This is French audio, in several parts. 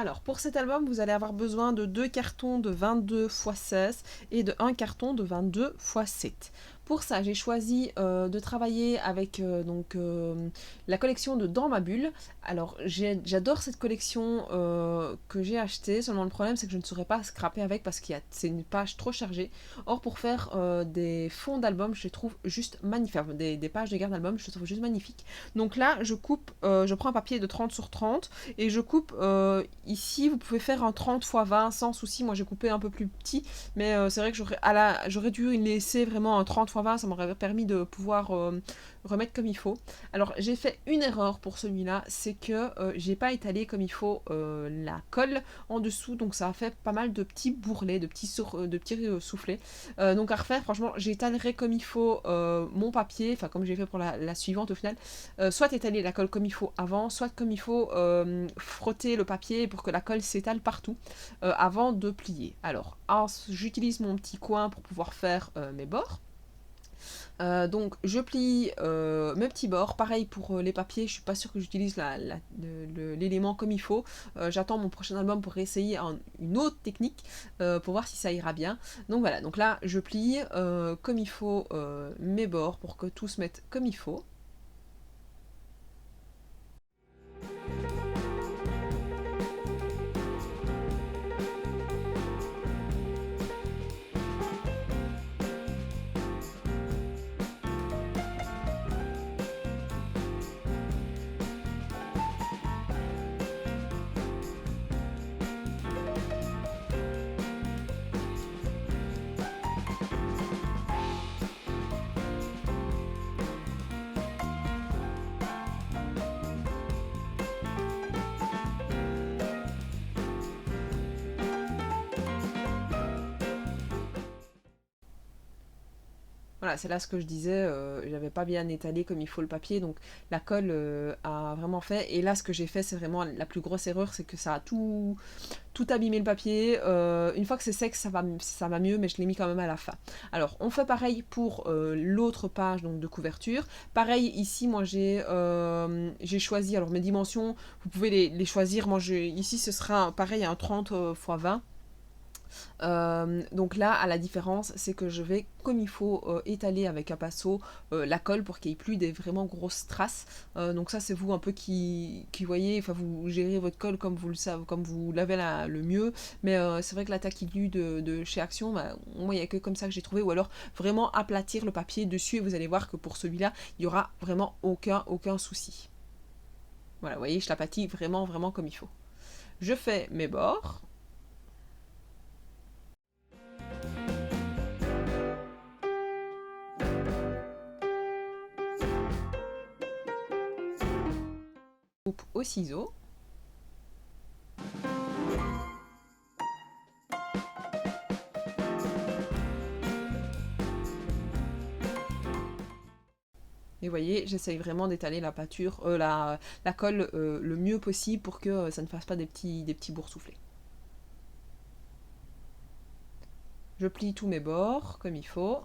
Alors, pour cet album, vous allez avoir besoin de 2 cartons de 22 x 16 et de 1 carton de 22 x 7. Pour ça, j'ai choisi de travailler avec la collection de Dans ma bulle. Alors, j'adore cette collection que j'ai achetée, seulement le problème c'est que je ne saurais pas scraper avec parce que c'est une page trop chargée. Or, pour faire des fonds d'album, je les trouve juste magnifiques. Enfin, des pages de garde d'album, je les trouve juste magnifiques. Donc là, je prends un papier de 30 sur 30 et je coupe ici. Vous pouvez faire un 30 x 20 sans souci. Moi, j'ai coupé un peu plus petit, mais c'est vrai que j'aurais dû laisser vraiment un 30 x 20, ça m'aurait permis de pouvoir remettre comme il faut. Alors, j'ai fait une erreur pour celui-là, c'est que j'ai pas étalé comme il faut la colle en dessous, donc ça a fait pas mal de petits bourrelets, de petits soufflets. Donc à refaire, franchement, j'étalerai comme il faut mon papier, enfin comme j'ai fait pour la suivante au final. Soit étaler la colle comme il faut avant, soit comme il faut frotter le papier pour que la colle s'étale partout avant de plier. Alors, j'utilise mon petit coin pour pouvoir faire mes bords. Donc je plie mes petits bords, pareil pour les papiers, je suis pas sûre que j'utilise l'élément comme il faut. J'attends mon prochain album pour essayer une autre technique pour voir si ça ira bien. Donc voilà, donc là je plie comme il faut mes bords pour que tout se mette comme il faut. Voilà, c'est là ce que je disais, j'avais pas bien étalé comme il faut le papier, donc la colle a vraiment fait. Et là, ce que j'ai fait, c'est vraiment la plus grosse erreur, c'est que ça a tout abîmé le papier. Une fois que c'est sec, ça va mieux, mais je l'ai mis quand même à la fin. Alors, on fait pareil pour l'autre page donc de couverture. Pareil, ici, moi, j'ai choisi, alors mes dimensions, vous pouvez les choisir. Moi, ici, ce sera pareil, un 30 x 20. Donc là, à la différence, c'est que je vais, comme il faut, étaler avec un pinceau la colle pour qu'il n'y ait plus des vraiment grosses traces. Donc ça, c'est vous un peu qui voyez, enfin vous gérez votre colle comme vous le savez, comme vous l'avez le mieux. Mais c'est vrai que la Taquilu de chez Action, bah, moi, il n'y a que comme ça que j'ai trouvé. Ou alors vraiment aplatir le papier dessus et vous allez voir que pour celui-là, il n'y aura vraiment aucun souci. Voilà, vous voyez, je l'aplatis vraiment comme il faut. Je fais mes bords. Coupe au ciseau. Et vous voyez, j'essaye vraiment d'étaler la pâture, la colle le mieux possible pour que ça ne fasse pas des petits boursouflés. Je plie tous mes bords comme il faut.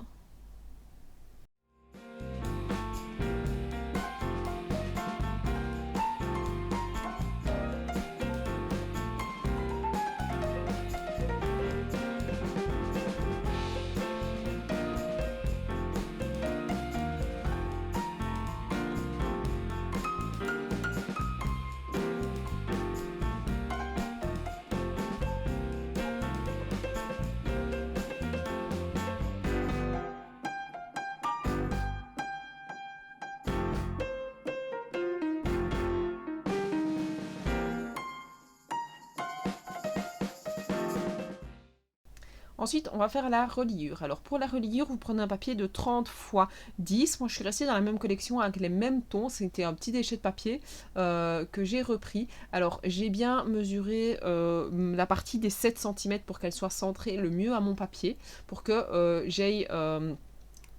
Ensuite, on va faire la reliure. Alors pour la reliure, vous prenez un papier de 30 x 10. Moi, je suis restée dans la même collection avec les mêmes tons. C'était un petit déchet de papier que j'ai repris. Alors, j'ai bien mesuré la partie des 7 cm pour qu'elle soit centrée le mieux à mon papier, pour que j'aille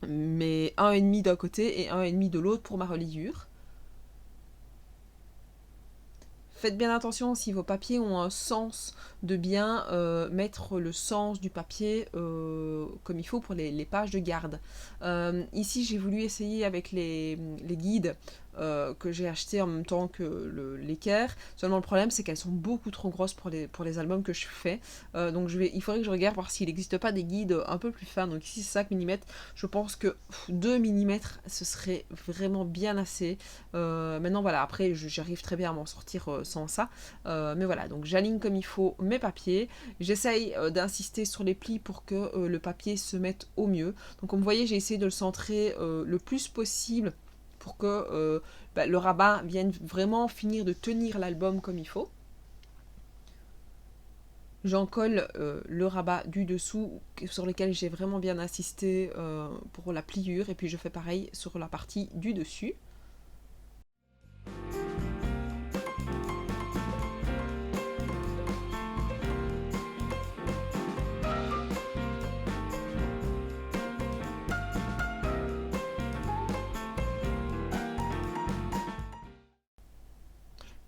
mes 1,5 d'un côté et 1,5 de l'autre pour ma reliure. Faites bien attention si vos papiers ont un sens de bien mettre le sens du papier comme il faut pour les pages de garde. Ici j'ai voulu essayer avec les guides que j'ai acheté en même temps que l'équerre. Seulement le problème c'est qu'elles sont beaucoup trop grosses pour les albums que je fais. Donc il faudrait que je regarde voir s'il n'existe pas des guides un peu plus fins. Donc ici c'est 5 mm. Je pense que 2 mm ce serait vraiment bien assez. Maintenant voilà, après j'arrive très bien à m'en sortir sans ça. Mais voilà, donc j'aligne comme il faut mes papiers. J'essaye d'insister sur les plis pour que le papier se mette au mieux. Donc comme vous voyez, j'ai essayé de le centrer le plus possible pour que le rabat vienne vraiment finir de tenir l'album comme il faut. J'en colle le rabat du dessous sur lequel j'ai vraiment bien insisté pour la pliure, et puis je fais pareil sur la partie du dessus.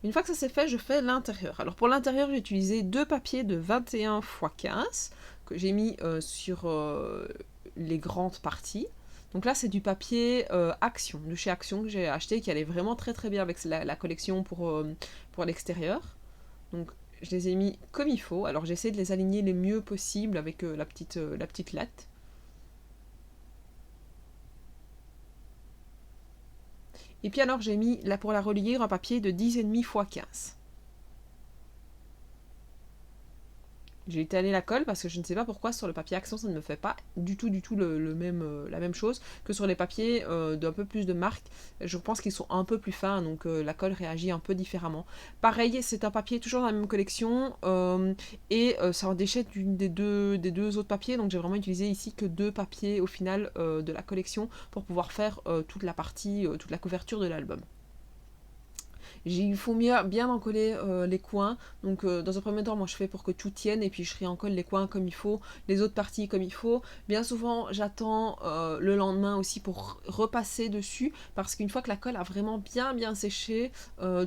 Une fois que ça c'est fait, je fais l'intérieur. Alors pour l'intérieur, j'ai utilisé 2 papiers de 21 x 15 que j'ai mis sur les grandes parties. Donc là, c'est du papier Action, de chez Action que j'ai acheté, qui allait vraiment très très bien avec la collection pour l'extérieur. Donc je les ai mis comme il faut. Alors j'essaie de les aligner le mieux possible avec la petite latte. Et puis alors j'ai mis là pour la reliure un papier de 10,5 x 15. J'ai étalé la colle parce que je ne sais pas pourquoi sur le papier Action ça ne me fait pas du tout la même chose que sur les papiers d'un peu plus de marque. Je pense qu'ils sont un peu plus fins, donc la colle réagit un peu différemment. Pareil, c'est un papier toujours dans la même collection et ça en déchète des deux autres papiers, donc j'ai vraiment utilisé ici que 2 papiers au final de la collection pour pouvoir faire toute la partie, toute la couverture de l'album. Il faut bien encoller les coins. Donc dans un premier temps, moi je fais pour que tout tienne et puis je réencolle les coins comme il faut, les autres parties comme il faut. Bien souvent, j'attends le lendemain aussi pour repasser dessus parce qu'une fois que la colle a vraiment bien séché,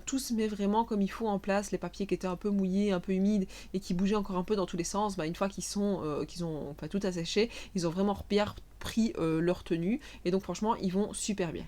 tout se met vraiment comme il faut en place. Les papiers qui étaient un peu mouillés, un peu humides et qui bougeaient encore un peu dans tous les sens, une fois qu'ils ont pas tout asséché, ils ont vraiment bien pris leur tenue et donc franchement, ils vont super bien.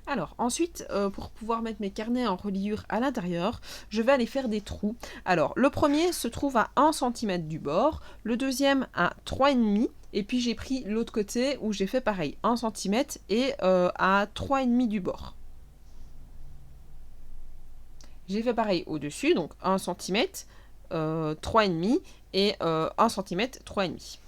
Alors ensuite, pour pouvoir mettre mes carnets en reliure à l'intérieur, je vais aller faire des trous. Alors le premier se trouve à 1 cm du bord, le deuxième à 3,5 et puis j'ai pris l'autre côté où j'ai fait pareil, 1 cm et à 3,5 du bord. J'ai fait pareil au-dessus, donc 1 cm, 3,5 et 1 cm, 3,5.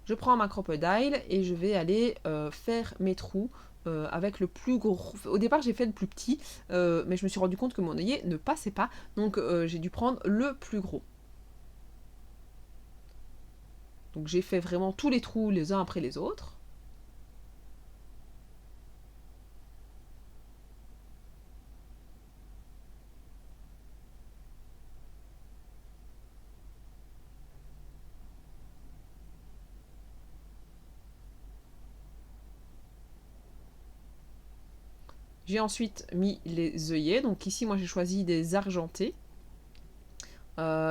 Je prends ma crocodile et je vais aller faire mes trous avec le plus gros. Au départ, j'ai fait le plus petit, mais je me suis rendu compte que mon œillet ne passait pas, donc j'ai dû prendre le plus gros. Donc j'ai fait vraiment tous les trous les uns après les autres. J'ai ensuite mis les œillets, donc ici moi j'ai choisi des argentés.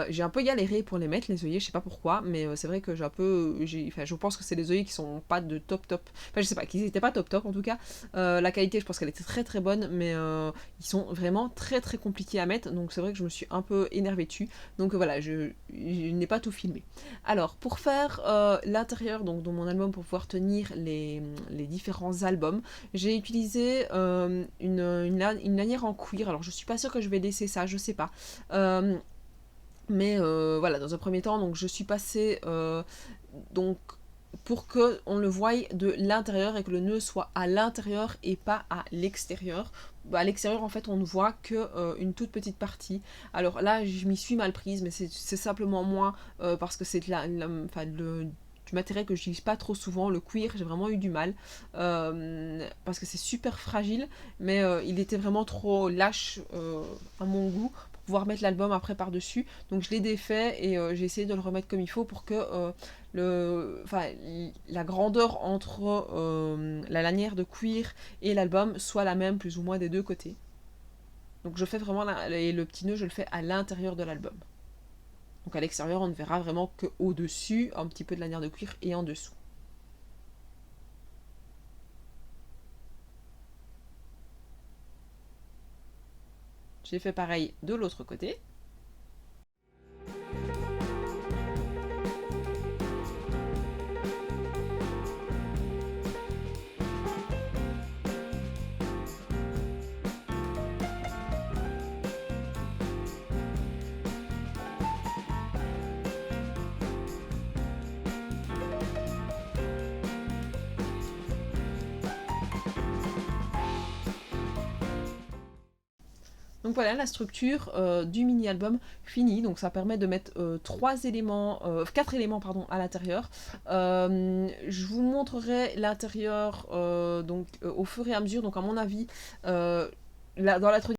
J'ai un peu galéré pour les mettre, les œillets, je sais pas pourquoi, mais c'est vrai que je pense que c'est des œillets qui sont pas de top. Enfin, je sais pas, qu'ils étaient pas top en tout cas. La qualité, je pense qu'elle était très bonne, mais ils sont vraiment très compliqués à mettre, donc c'est vrai que je me suis un peu énervée dessus. Donc voilà, je n'ai pas tout filmé. Alors, pour faire l'intérieur donc de mon album, pour pouvoir tenir les différents albums, j'ai utilisé une lanière en cuir. Alors, je suis pas sûre que je vais laisser ça, je sais pas. Mais voilà, dans un premier temps, donc je suis passée donc pour que on le voie de l'intérieur et que le nœud soit à l'intérieur et pas à l'extérieur. À l'extérieur, en fait, on ne voit que une toute petite partie. Alors là, je m'y suis mal prise, mais c'est simplement moi parce que c'est du matériel que je n'utilise pas trop souvent, le cuir, j'ai vraiment eu du mal parce que c'est super fragile, mais il était vraiment trop lâche à mon goût pouvoir mettre l'album après par-dessus. Donc je l'ai défait et j'ai essayé de le remettre comme il faut pour que la grandeur entre la lanière de cuir et l'album soit la même plus ou moins des deux côtés. Donc je fais vraiment, et le petit nœud je le fais à l'intérieur de l'album. Donc à l'extérieur on ne verra vraiment que au-dessus, un petit peu de lanière de cuir et en dessous. J'ai fait pareil de l'autre côté. Donc voilà la structure du mini-album fini. Donc ça permet de mettre 4 éléments pardon, à l'intérieur. Je vous montrerai l'intérieur au fur et à mesure. Donc à mon avis, dans l'introduction,